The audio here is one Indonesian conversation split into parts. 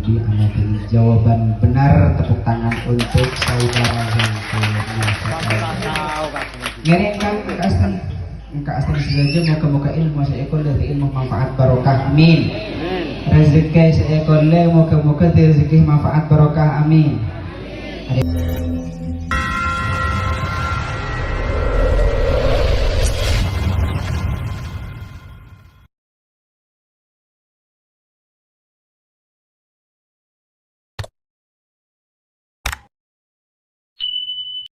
Budi Anadil. Jawaban benar, tepuk tangan untuk saudara Ngereng Kang Kak Astan saja moga-moga ilmu seekor dari ilmu manfaat barokah amin. Rezeki seekor le moga-moga dari rezeki manfaat barokah amin.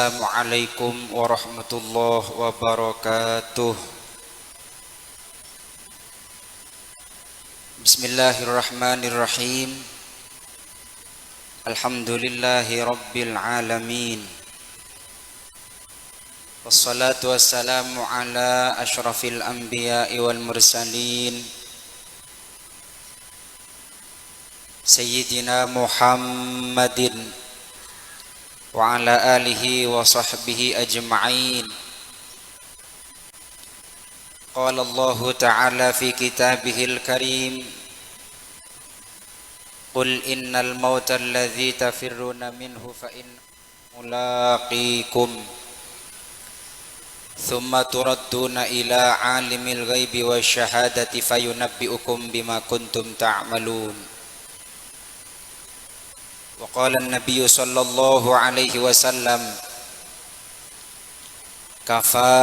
Assalamualaikum warahmatullahi wabarakatuh. Bismillahirrahmanirrahim. Alhamdulillahi rabbil alamin. Wassalatu wassalamu ala asyrafil anbiya'i wal mursalin Sayyidina Muhammadin wa ala alihi wa sahbihi ajma'in. Qala Allah ta'ala fi kitabihil karim, qul innal mauta alladhi tafirruna minhu fa innahu mulaqikum thumma turadduna ila alimil ghaibi wasyahadati fayunabbi'ukum bima kuntum ta'malun. وقال النبي صلى الله عليه وسلم كفى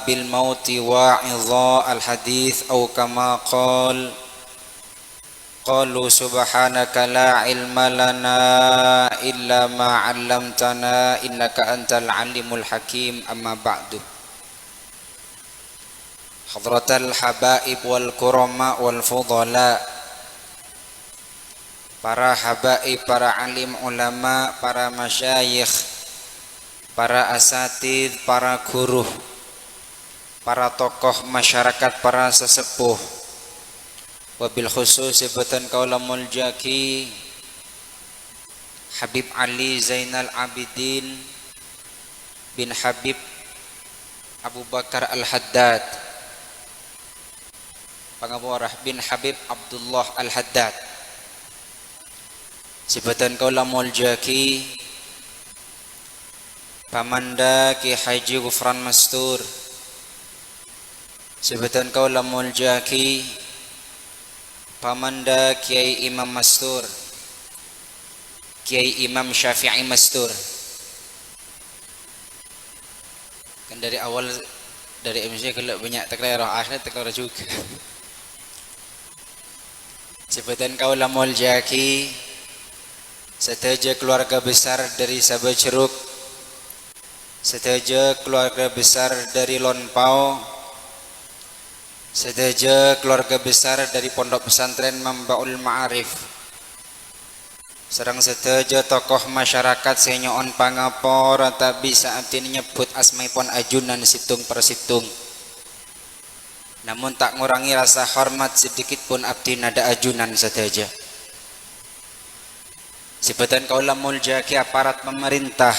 بالموت واعظا الحديث أو كما قالوا سبحانك لا علم لنا إلا ما علمتنا إنك أنت العليم الحكيم. أما بعد. حضرة الحبائب والكرماء والفضلاء, para habaib, para alim ulama, para masyayikh, para asatid, para guru, para tokoh masyarakat, para sesepuh, wabil khusus sebutan kaulamul jaki Habib Ali Zainal Abidin bin Habib Abu Bakar Al-Haddad, Pangaborah bin Habib Abdullah Al-Haddad, sebutan kaulamul jaki Pamanda Ki Haji Gufran Mastur, sebutan kaulamul jaki Pamanda Kiai Imam Mastur, Kiai Imam Syafi'i Mastur. Kan dari awal dari MC kalau banyak tekrarah, akhirnya tekrarah juga. Sebutan kaulamul jaki seteja keluarga besar dari Sabah Ceruk, seteja keluarga besar dari Lonpau, seteja keluarga besar dari Pondok Pesantren Mambaul Ma'arif, serang seteja tokoh masyarakat senyoon pangapor tapi saat ini nyebut asmaipun ajunan situng per situng. Namun tak ngurangi rasa hormat sedikit pun abdi nada ajunan seteja. Sebutan kaulamul jaki aparat pemerintah,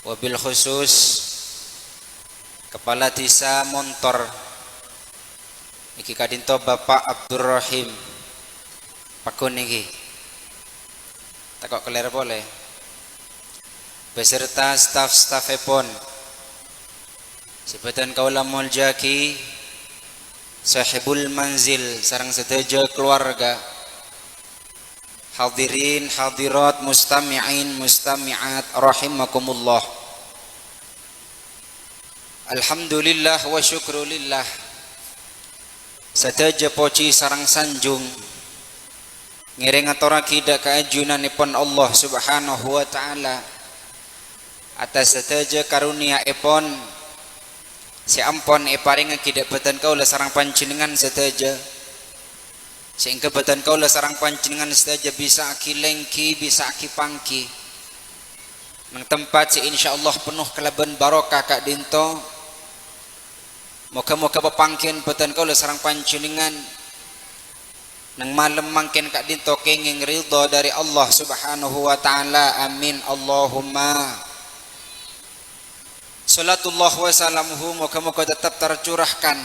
wabil khusus Kepala Desa Montor iki kadinto Bapak Abdurrahim Pakun iki takok keler boleh beserta staf-stafipun. Sebutan kaulamul jaki sahibul manzil sareng sedaja keluarga, hadirin hadirat mustami'in mustami'at rahimakumullah. Alhamdulillah wa syukrulillah, sadaja poci sarang sanjung ngiring aturaki dak kaajunanipun Allah subhanahu wa ta'ala atas sadaja karunia ipun si ampun iparing kidak batan kaula sarang panjenengan sadaja, sehingga badan kaula sarang panjenengan saja bisa aki lengki, bisa aki pangki nang tempat si insyaallah penuh kelaban barokah kak dinto. Moga-moga pepangkin badan kaula sarang panjenengan nang malam mangkin kak dinto kenging ridha dari Allah subhanahu wa ta'ala, amin Allahumma. Salatullah wa salamuhu moga-moga tetap tercurahkan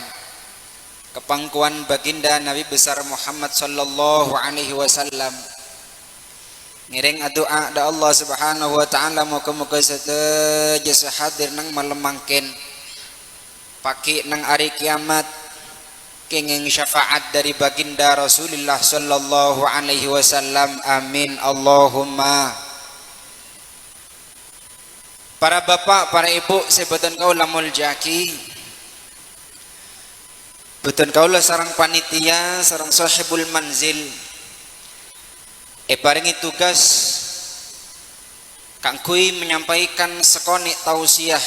kepangkuan baginda Nabi besar Muhammad sallallahu alaihi wasallam. Ngiring doa da Allah Subhanahu wa taala moga-moga sateja sahadir nang malam mangkin paki nang hari kiamat kenging syafaat dari baginda Rasulullah sallallahu alaihi wasallam. Amin Allahumma. Para bapak, para ibu, sebutan kaula muljaki, beton kaula sarang panitia, sarang sahibul manzil, paringi tugas kangkui menyampaikan sekoni tausiah,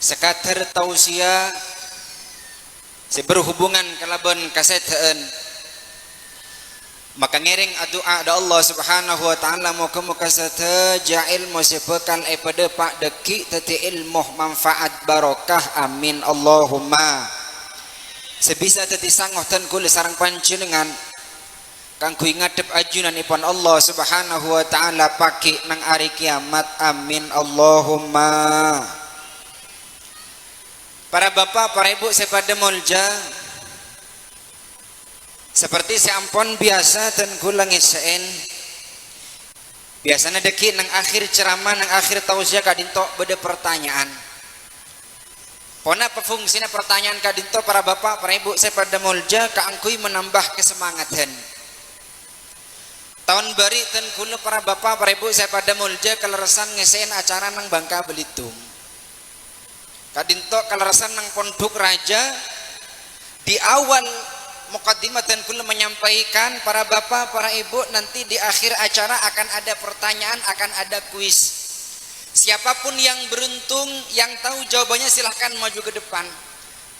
sekadar tausiah seberhubungan kalaban kasetaan. Maka ngiring doa da Allah Subhanahu wa taala moga-moga sateja ilmu sebekal pada pak deki tati ilmu manfaat barokah. Amin Allahumma. Sebisa tati sangoh tan kula sareng panjenengan kanggo ngadep ajunanipun Allah Subhanahu wa taala pagi nang hari kiamat. Amin Allahumma. Para bapak, para ibu sepada mulja, seperti seampun biasa dan kula ngiseen biasanya deki nang akhir ceramah nang akhir tausiah kadinto beda pertanyaan. Pona apa fungsina pertanyaan kadinto para bapak, para ibu sepada mulja kaangkui menambah kesemangatan. Tahun bari dan kula para bapak, para ibu sepada mulja keleresan ngiseen acara nang Bangka Belitung. Kadinto keleresan nang Pondok Raja di awal mukadimah dan kula menyampaikan para bapak, para ibu nanti di akhir acara akan ada pertanyaan, akan ada kuis. Siapapun yang beruntung, yang tahu jawabannya silahkan maju ke depan.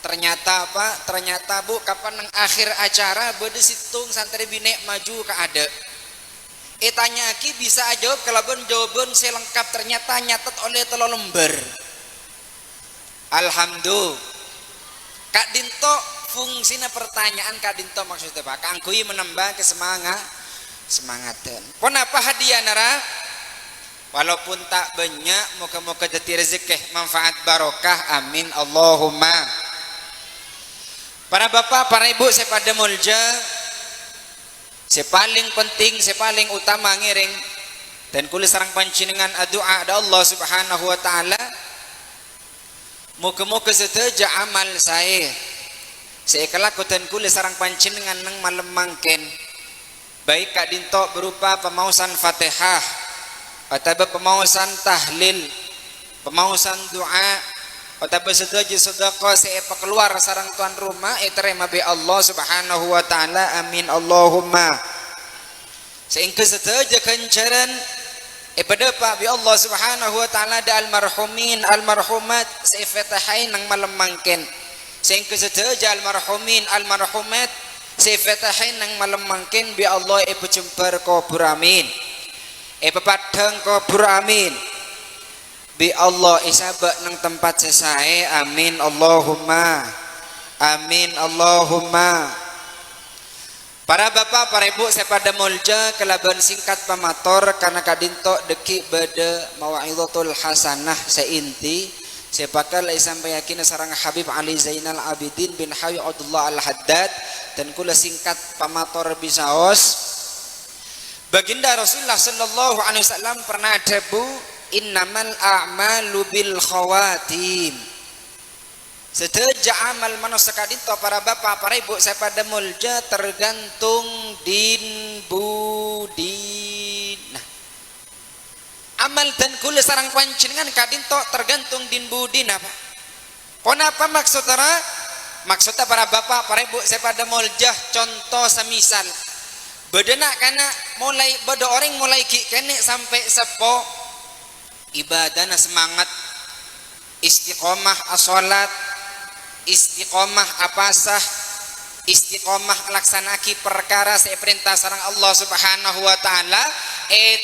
Ternyata Pak, ternyata Bu, kapan nang akhir acara bede situng santri bine maju ke ada. Tanya aki bisa jawab kalaban jawaban selengkap ternyata nyatet oleh telo lembar. Alhamdulillah. Kak Dinto fungsina pertanyaan Kak Dinto maksudnya Pak kangkui menambah semangatan. Pon apa hadiah nara? Walaupun tak banyak, moga-moga jadi rezeki manfaat barokah. Amin Allahumma. Para bapak, para ibu sepada mulja, sepaling penting, sepaling utama ngiring dan kula sareng panjenengan doa ada Allah Subhanahu wa taala. Moga-moga sateja amal saya kelakuan kula sareng panjenengan nang malam mangken baik Kak Dinto berupa pemausan Fatihah atau pemausan tahlil, pemausan doa atau sateja sedekah saya keluar sareng tuan rumah terima bi Allah Subhanahu wa taala. Amin Allahumma. Sehingga sateja kencaran pada Pak bi Allah Subhanahu wa taala da almarhumin almarhumat sifatahain nang malam mangken. Sehingga sateja almarhumin almarhumat sifatahain nang malam mangken bi Allah pecembar kubur amin. Pepadang kubur amin. Bi Allah isabak nang tempat sesae. Amin Allahumma. Amin Allahumma. Para bapak, para ibu sepada mulja kelaban singkat pamator karena kadinto deki beda mau'izatul hasanah seinti sepakal sampai yakin sarang Habib Ali Zainal Abidin bin Hawi Abdullah Al-Haddad dan kula singkat pamator bisaos. Baginda Rasulullah sallallahu alaihi wasallam pernah debu innamal a'malu bil khawatim. Seteja amal manusia kadinto para bapak, para ibu saya pada mulja tergantung din budin. Nah, amal dan kula sarang panjenengan kadinto tergantung din budin apa? Kenapa maksudnya? Maksudnya para bapak, para ibu saya pada mulja contoh semisal bedena karena mulai beda orang mulai kene sampai sepo ibadahna semangat istiqomah asolat istiqomah apasah istiqomah laksanaki perkara saya perintah sarang Allah Subhanahu wa taala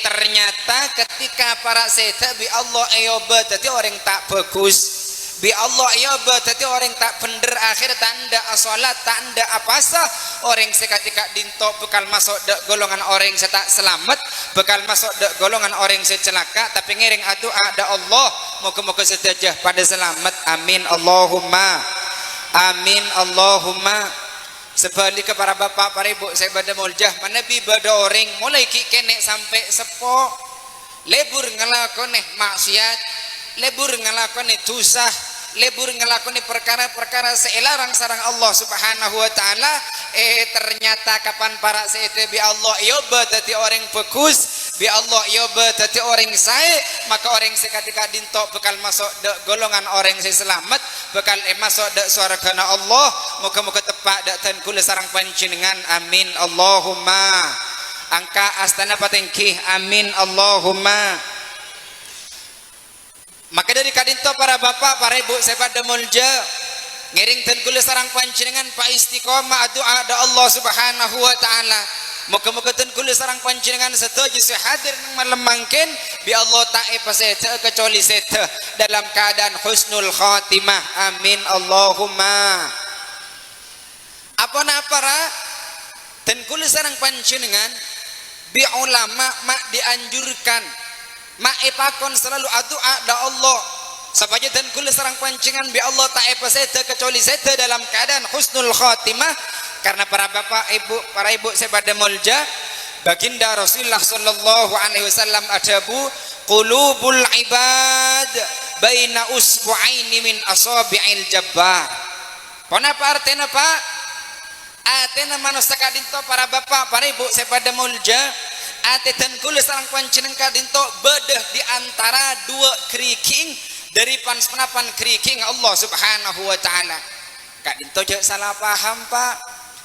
ternyata ketika para seta bi Allah ayoba tadi orang tak bagus bi Allah ayoba tadi orang tak bener akhir tanda asolat tanda apasah orang seketika dinto bekal masuk de golongan orang saya tak selamat bekal masuk de golongan orang saya celaka tapi ngiring doa ada Allah moga-moga setajah pada selamat. Amin Allahumma. amin Allahumma. Sebaliknya para bapak para ibu saya pada muljah manabi bada orang mulai kene sampai sepo lebur ngelakoni maksiat, lebur ngelakoni dosa, lebur ngelakoni perkara-perkara selarang sareng Allah Subhanahu wa taala. Ternyata kapan para seete bi Allah yoba tadi orang fokus, bi Allah yoba tadi orang sae, maka orang seketika dinto bekal masuk de golongan orang se selamat, bekal masuk de surgana Allah. Muga-muga tepak dak ten kula sareng panjenengan amin Allahumma. Angka astana patengki amin Allahumma. Maka dari kadinto para bapak para ibu saya pada mulja ngiring ten kula sareng panjenengan pa istiqomah doa da Allah Subhanahu wa taala. Muga-muga ten kula sareng panjenengan sedaya hadir nang malam mangkin bi Allah tae pasete kecuali sete dalam keadaan husnul khatimah amin Allahumma. Apa para ten kula sareng panjenengan bi ulama mak dianjurkan mak epakon selalu doa da Allah supaya dan kula sareng panjenengan bi Allah tak epasete kecuali sete dalam keadaan husnul khatimah. Karena para bapak ibu para ibu saya pada mulja baginda Rasulullah sallallahu alaihi wasallam adabu qulubul ibad baina usbu'aini min asabi'il jabbar. Kenapa artinya Pak? Artinya manusia kadinto para bapak para ibu saya pada mulja ate dan kula sareng panjenengan kadinto bedah di antara dua keriking dari penapan keriking Allah Subhanahu wa taala. Kadinto cek salah paham Pak,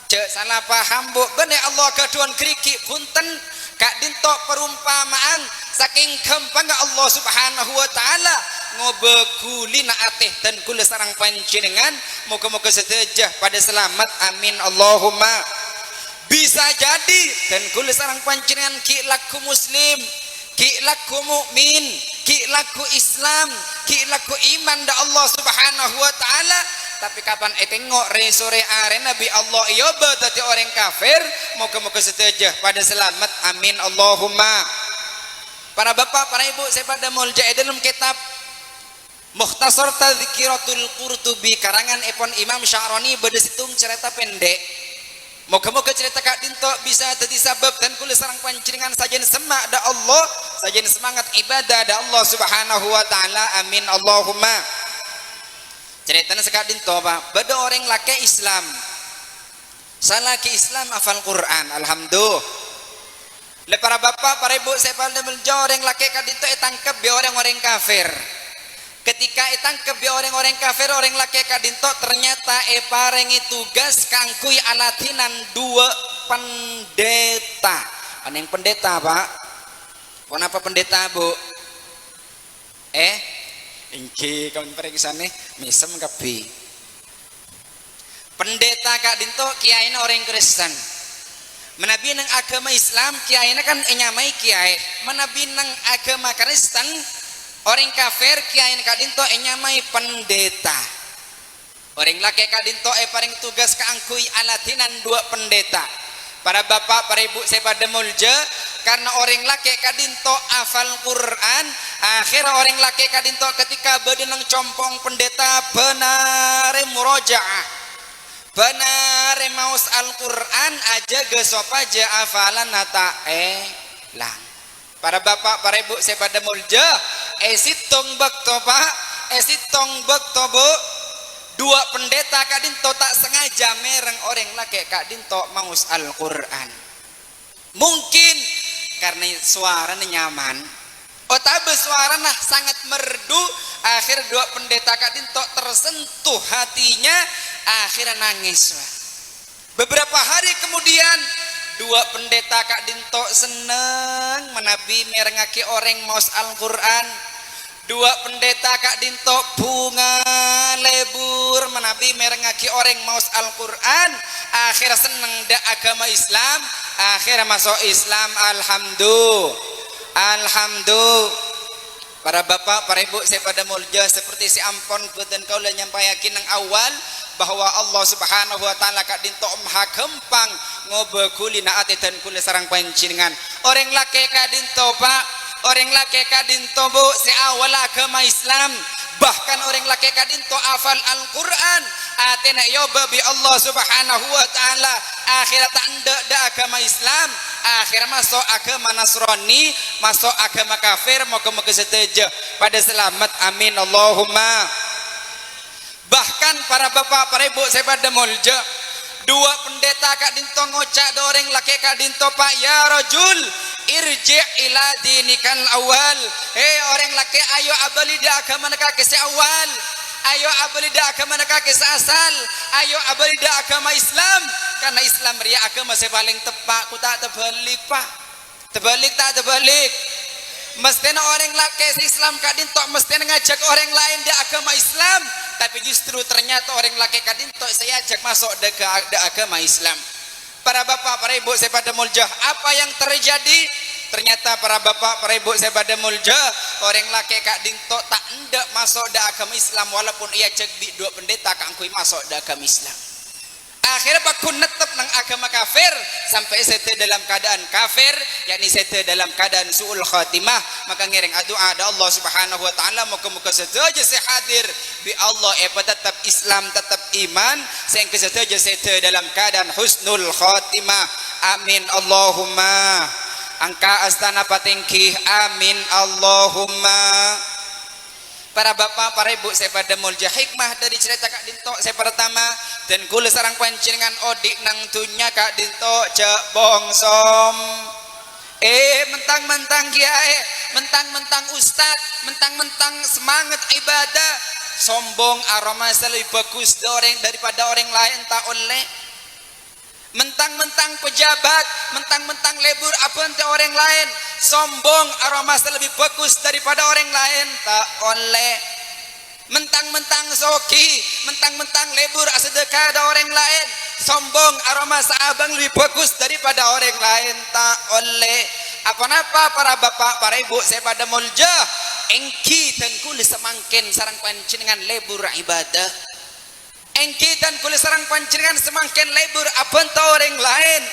cek salah paham Bu, bener Allah kaduan keriki punten. Kadinto perumpamaan saking gampang Allah Subhanahu wa taala ngobekulina ateh dan kula sareng panjenengan moga-moga sedejah pada selamat amin Allahumma. Bisa jadi dan kula sareng panjenengan ki laku muslim, ki laku mukmin, ki laku Islam, ki laku iman da Allah Subhanahu wa taala. Tapi kapan tengok re sore are Nabi Allah iya berarti orang kafir, moga-moga sedejah pada selamat amin Allahumma. Para bapak para ibu saya pada mulja dalam kitab Mukhtasar Tadzkiratul Qurtubi karangan epon Imam Sya'rani bedesitung cerita pendek. Moga-moga cerita kak dinto bisa jadi sabab dan kula sareng panjenengan sajen semak da Allah, sajen semangat ibadah da Allah Subhanahu wa taala amin Allahumma. Ceritanya sekak dinto Pak, beda orang laki Islam. Salah ke Islam hafal Quran alhamdulillah. Le para bapak para ibu saya pada menjauh orang laki kak dinto tangkap be orang-orang kafir. Ketika itangkep di orang-orang kafir orang laki kadinto ternyata parengi tugas kangkui alatinan dua pendeta. Aneh pendeta Pak. Kenapa pendeta Bu? Ingki kawan periksane misem kapi. Pendeta kadinto kiai orang Kristen. Menabi nang agama Islam kiai kan nyamai kiai. Menabi nang agama Kristen orang kafir kiai kadinto nyamai pendeta. Orang laki kadinto paring tugas keangkui alatinan dua pendeta. Para bapak para ibu saya pada mulja karena orang laki kadinto hafal Quran, akhir orang laki kadinto ketika bedenang compong pendeta benar murojaah, benar maus Al-Quran aja gesop aja hafalan nata lang. Para bapak para ibu saya pada mulja esitong bakto Pak, esitong bakto Bu. Dua pendeta kadinto tak sengaja mereng orang laki kadinto maus Al-Quran. Mungkin karena suaranya nyaman, otabe suaranya sangat merdu, akhir dua pendeta kadinto tersentuh hatinya, akhirnya nangis. Beberapa hari kemudian dua pendeta kadinto seneng menabi merengaki orang maus Al-Quran. Dua pendeta kak dinto bunga lebur menabi merengaki orang maus Al-Quran, akhir seneng da agama Islam, akhir masuk Islam alhamdulillah. Para bapak para ibu saya pada mulja seperti si ampon beten kau lah nyampayakin nang awal bahwa Allah Subhanahu wa taala kak dinto maha gempang ngobekulina ati dan kula sareng panjenengan. Orang laki kak dinto Pak, orang laki kadinto Bu si awal agama Islam, bahkan orang laki kadinto hafal Al-Quran, atena yoba bi Allah subhanahu wa ta'ala akhirat tak ndak da agama Islam akhir masuk agama Nasrani masuk agama kafir moga-moga setuju pada selamat amin Allahumma. Bahkan para bapak para ibu saya pada mulja dua pendeta kak dinto ngocak doreng laki kak dinto pak ya rajul irji ila dinikal awal hei orang laki ayo abali da agama nak ke awal ayo abali da agama nak ke asal ayo abali da agama Islam karena Islam ria agama saya paling tepat ku tak terbalik pak terbalik tak terbalik mestinya orang laki Islam kak dinto mestinya ngajak orang lain di agama Islam tapi justru ternyata orang laki kak dinto saya ajak masuk ke agama Islam. Para bapak para ibu saya pada mulja apa yang terjadi ternyata para bapak para ibu saya pada mulja orang laki kak dinto tak hendak masuk ke agama Islam walaupun ia cek di dua pendeta kak angkui masuk ke agama Islam. Akhirnya bakun netep nang agama kafir sampai sete dalam keadaan kafir yakni sete dalam keadaan suul khatimah maka ngiring doa ada Allah subhanahu wa ta'ala muka-muka setuju saya hadir bi Allah tetap Islam tetap iman sehingga setuju sete dalam keadaan husnul khatimah amin Allahumma angka astana patingkih amin Allahumma. Para bapak, para ibu saya pada mulja hikmah dari cerita Kak Dinto saya pertama dan kula sarang pancingan odik nang tunya Kak Dinto cek bongsom mentang-mentang kiai mentang-mentang ustad mentang-mentang semangat ibadah sombong aroma lebih bagus daripada orang lain tak oleh mentang-mentang pejabat mentang-mentang lebur apa ente orang lain sombong aroma lebih bagus daripada orang lain tak oleh mentang-mentang zoki mentang-mentang lebur sedekah ada orang lain sombong aroma abang lebih bagus daripada orang lain tak oleh apa-apa para bapak para ibu saya pada mulja engki dan kulis semangkin sarang pancingan lebur ibadah engki dan kulis sarang pancingan semakin lebur apa orang lain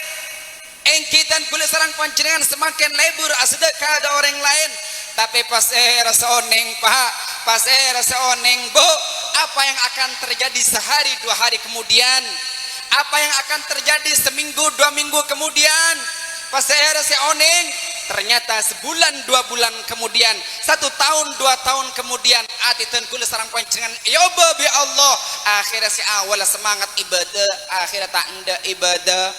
engki dan kulis sarang pancingan semakin lebur sedekah ada orang lain tapi pas rasa oneng pak pas rasa oneng bu apa yang akan terjadi sehari dua hari kemudian apa yang akan terjadi seminggu dua minggu kemudian pas rasa oneng ternyata sebulan dua bulan kemudian 1 tahun 2 tahun kemudian atitan kula sarang pancingan yoba bi Allah akhirnya si awal semangat ibadah akhirnya tak enda ibadah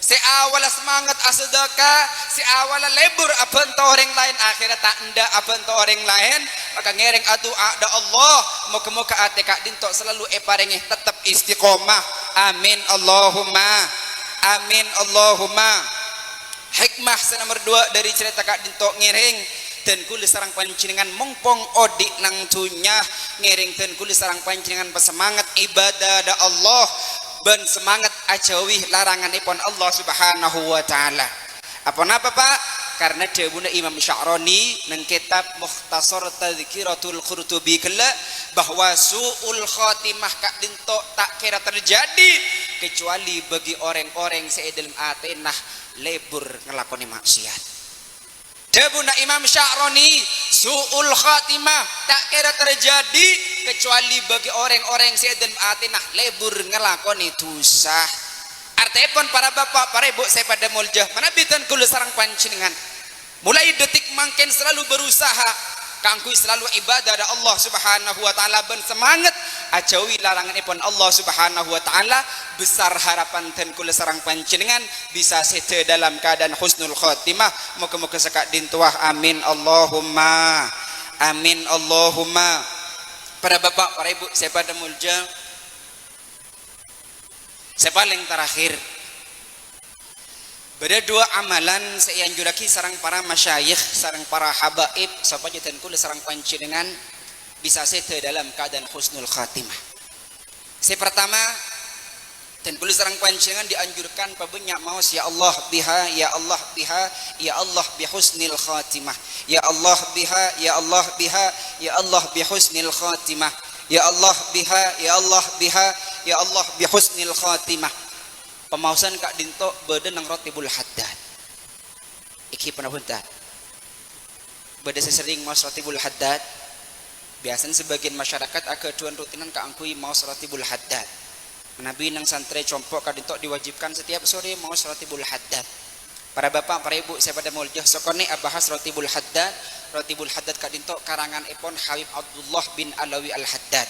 si awal semangat sedekah si awal lebur apa ento orang lain akhirnya tak enda apa ento orang lain maka ngereng doa da Allah moga-moga ate Kak Dinto selalu paringi tetap istiqomah amin Allahumma amin Allahumma. Hikmah nomor 2 dari cerita Kak Dinto ngiring dan kulis sarang pancingan mongpong odik nang tunya ngiring dan kulis sarang pancingan pesemangat ibadah da Allah ben semangat ajawi larangan ipon Allah subhanahu wa ta'ala apa napa pak karena debuna Imam Sya'rani nang kitab Mukhtasar Tadhkiratul Qurtubi kala bahwa su'ul khatimah Kak Dinto tak kira terjadi kecuali bagi orang-orang seedilm atenah lebur ngelakoni maksiat. Debuna Imam Sya'rani su'ul khatimah tak kira terjadi kecuali bagi orang-orang seedilm atenah lebur ngelakoni dosa. Artipun para bapak para ibu saya pada muljah manabitan kula sarang pancingan mulai detik mangken selalu berusaha kangkui selalu ibadah da Allah subhanahu wa ta'ala ben semangat ajawi larangan ipun Allah subhanahu wa ta'ala besar harapan ten kula sarang pancingan bisa sete dalam keadaan husnul khatimah moga-moga sekak dintuah amin Allahumma amin Allahumma. Para bapak para ibu saya pada muljah saya paling terakhir beda dua amalan saya anjuraki sarang para masyayikh sarang para habaib supaya ten kula sarang pancingan bisa sete dalam keadaan husnul khatimah. Saya pertama ten kula sarang pancingan dianjurkan pabanyak maos ya Allah biha ya Allah biha ya Allah bi husnil khatimah ya Allah biha ya Allah biha ya Allah bi husnil khatimah ya Allah biha ya Allah biha ya Allah bi husnil khatimah. Pemausan Kak Dinto beda nang Ratibul Haddad iki pernah punten beda sesering maos Ratibul Haddad biasanya sebagian masyarakat akeduan rutinan kaangkui maos Ratibul Haddad Nabi nang santri compok kadinto diwajibkan setiap sore mau rotibul haddad. Para bapak, para ibu, saya pada muljah sokone abahas rotibul haddad. Rotibul haddad kadinto karangan epon Habib Abdullah bin Alawi Al-Haddad.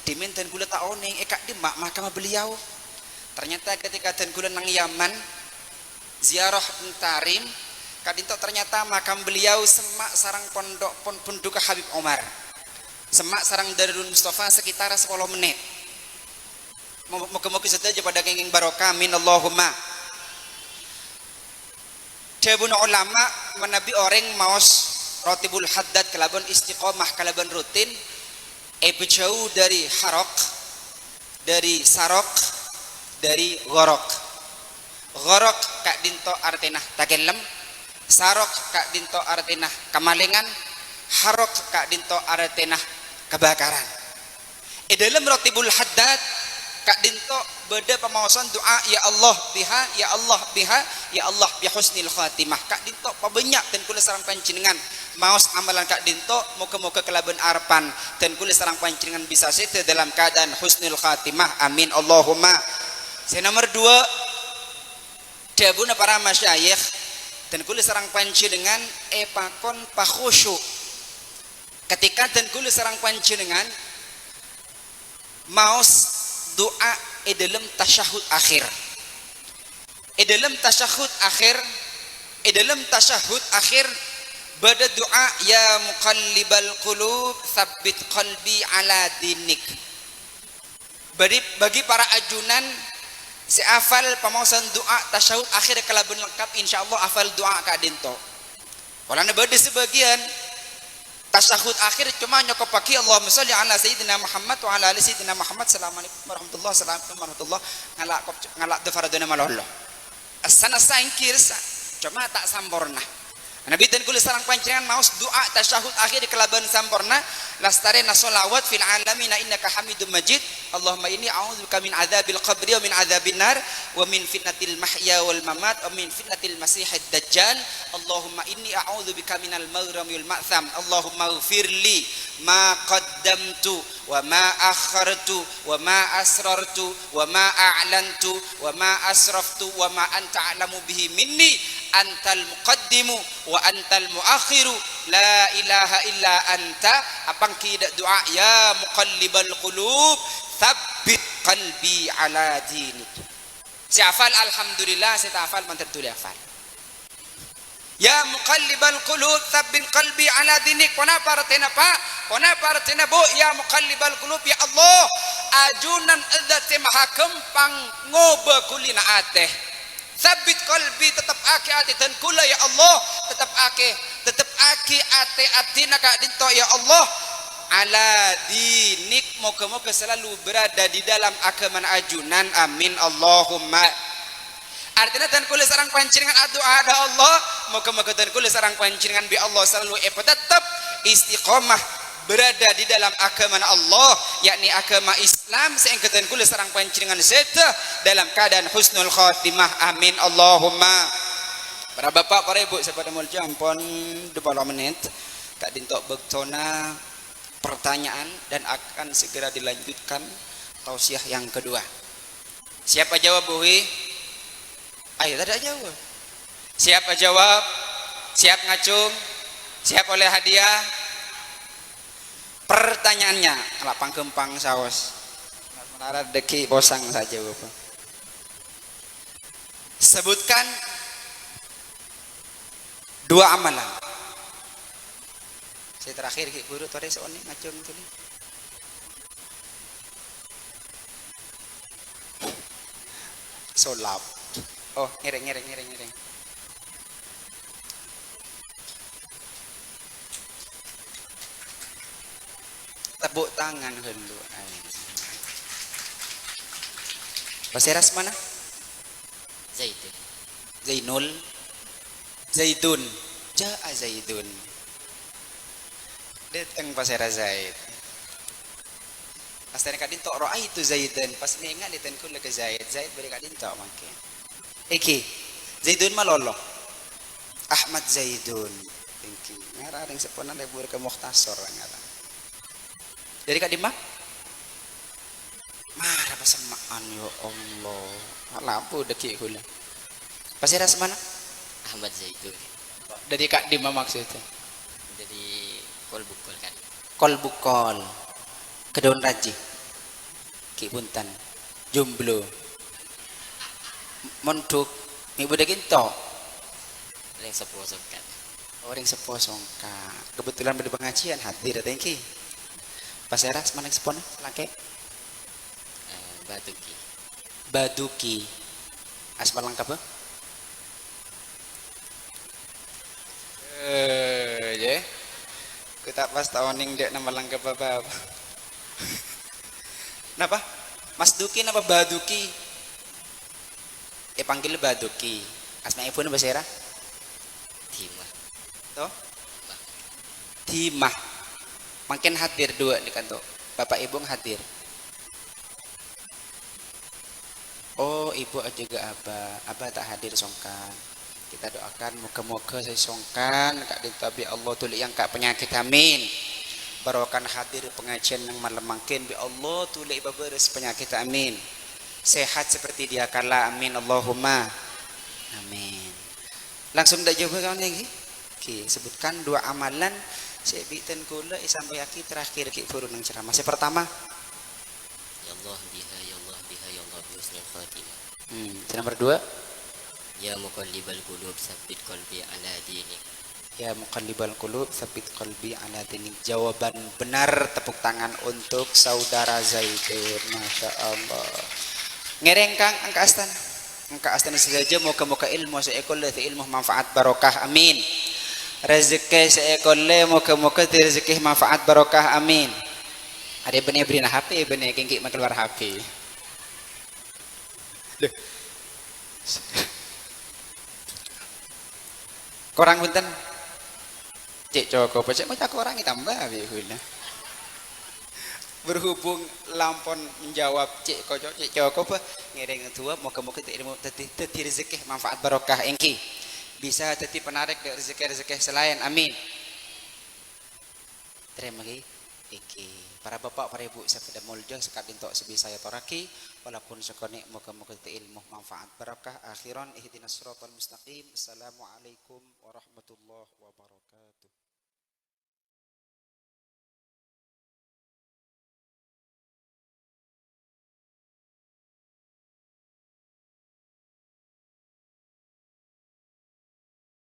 Diminten gula taoneng ekak dimak mahkamah beliau. Ternyata ketika dan gula nang Yaman ziarah tarim kadinto ternyata makam beliau semak sarang pondok pondok Habib Omar. Semak sarang Darul Mustafa sekitar 10 menit. Moga-moga saja pada kenging barokah amin Allahumma. Jabun ulama menabi orang maos rotibul haddad kelaban istiqomah kelaban rutin jauh dari harok, dari sarok, dari gorok. Gorok kak dinto artinah takelem, sarok kak dinto artinah kamalingan, harok kak dinto artinah kebakaran. Dalam rotibul haddad kak dinto beda pemawasan doa ya Allah biha ya Allah biha ya Allah bi husnil khatimah. Kak dinto pabanyak dan kula sareng panjenengan maos amalan kak dinto moga-moga kelaban arpan dan kula sareng panjenengan bisa sete dalam keadaan husnul khatimah amin Allahumma. Saya nomor 2 dabuna para masyayikh dan kula sareng panjenengan pakon pakhusyuk ketika dan kula sareng panjenengan maos doa dalam tasyahud akhir. Dalam tasyahud akhir, dalam tasyahud akhir bada doa ya muqallibal qulub tsabbit qalbi ala dinik. Bagi para ajunan si hafal pamawasan doa tasyahud akhir kalaban lengkap insyaallah hafal doa ka dinto. Walana bada sebagian tasyahud akhir cuma nyokop pagi Allahumma sholli ala sayyidina Muhammad wa ala ali sayyidina Muhammad. Assalamualaikum warahmatullahi ngalak tu faraduna malollo asana sangkir cuma tak sampurna. Nabi dan kula sareng panjenengan maos doa tasyahud akhir kelaban sampurna lastarena sholawat fil alamin innaka hamidum majid. Allahumma inni a'udzubika min adzabil qabri wa min adzabin nar wa min fitnatil mahya wal mamat wa min fitnatil masiihid dajjal. Allahumma inni a'udzubika minal maghrami wal ma'tham. Allahumma ighfirli ma qaddamtu wa ma akhartu wa ma asrartu wa ma a'lantu wa ma asraftu wa ma anta a'lamu bihi minni antal muqaddimu wa antal muakhiru la ilaha illa anta. Apang kida doa ya muqallibal qulub tsabbit qalbi ala dinik. Si hafal alhamdulillah, saya tak hafal mantar tulis hafal. Ya muqallibal qulub tsabbit qalbi ala dinik. Kenapa artinya Pak? Kenapa artinya Bu? Ya muqallibal qulub ya Allah ajunan adzati maha kempang ngoba kulina ateh. Sabit qalbi tetap ake ati dan kula ya Allah tetap ake ate atina kak dinto ya Allah ala dinik moga-moga selalu berada di dalam agama ajunan amin Allahumma. Artinya dan kula sarang panjenengan doa ada Allah moga-moga dan kula sarang panjenengan bi Allah selalu tetap istiqomah berada di dalam agama Allah yakni agama Islam sehingga dan kula sarang panjenengan seta dalam keadaan husnul khatimah amin Allahumma. Para bapak para ibu sahabat mulya ampun 20 menit kak dintok bektona pertanyaan dan akan segera dilanjutkan tausiah yang kedua. Siapa jawab Buhi? Ayo tidak jawab. Siapa jawab? Siap ngacung? Siap oleh hadiah? Pertanyaannya kalau pangkempang saus menara deki bosang saja Bapak. Sebutkan 2 amalan. Saya terakhir ki guru tadi soalnya ngacung tadi. Solap. Oh, ngereng. Tepuk tangan dulu. Paseras mana? Zaitun. Zainul. Zaitun. Ja'a Zaitun. Datang Paseras Zaid. Pas tadi kadin tok roa itu Zaitun. Pas nengat dia tenku lagi Zaid. Zaid beri kadin tok makin. Eki. Zaitun malolo. Ahmad Zaitun. Eki. Ngarang seponan lebur ke Mukhtasar ngarang. Jadi Kak Dimah? Marah apa semaan ya Allah. Lampu deki kula. Pasir mana? Ahmad Zaitun Dari Kak Dima maksudnya. dari Kolbukol kan. Kol bukol. Kedaun raji. Ki punten. Jomblo. Mondok. Ibu daging to. Yang sepuasok kan. Orang sepo songka. Kebetulan pada pengajian hadir thank you. Paseras mana sepon laki? Batuki Baduki. Aspal lengkap apa? Ya. Kita pas tahuning dek nama lengkap apa? Napa? Mas Duki napa Baduki? Panggil Baduki. Asma ibu napa Sera? Timah Toh? Timah. Makin hadir dua di kantor. Bapak ibu hadir. Oh, ibu juga Abah tak hadir songkan. Kita doakan moga-moga saya songkan kak ditabi Allah tulik yang kak penyakit amin. Barokan hadir pengajian yang malam makin bi Allah tulik beberes penyakit amin. Sehat seperti dia kala amin Allahumma. Amin. Langsung dak jawab kawan lagi. Oke, sebutkan dua amalan saya bikin kula sampai akhir terakhir ki furun yang ceramah. Yang pertama, ya Allah biha ya Allah biha ya Allah bi husnul khatimah. yang nomor dua, Ya muqallibal qulub tsabbit qalbi ala dinik. ya muqallibal qulub tsabbit qalbi ala dinik. Jawaban benar, tepuk tangan untuk saudara Zaitun. Masya Allah. Ngereng Kang angka astan. Angka astan saja moga-moga ilmu seekol ilmu manfaat barokah amin. Rezeki seekol moga-moga rezeki manfaat barokah amin. Ada benih beri HP benih kengki keluar HP. Korang punten. Cek Joko, pecek macam orang tambah bihuna. Berhubung lampon menjawab Cek Joko apa ngiring tua moga-moga ilmu teti rezeki manfaat barokah engki. Bisa teti penarik dari rezeki selain amin. Terima kasih. Iki para bapak para ibu sabda mulja sekadin tok sebi saya toraki walaupun sekonik moga-moga ilmu manfaat barakah akhiran ihdinas siratal mustaqim. Assalamualaikum warahmatullahi wabarakatuh.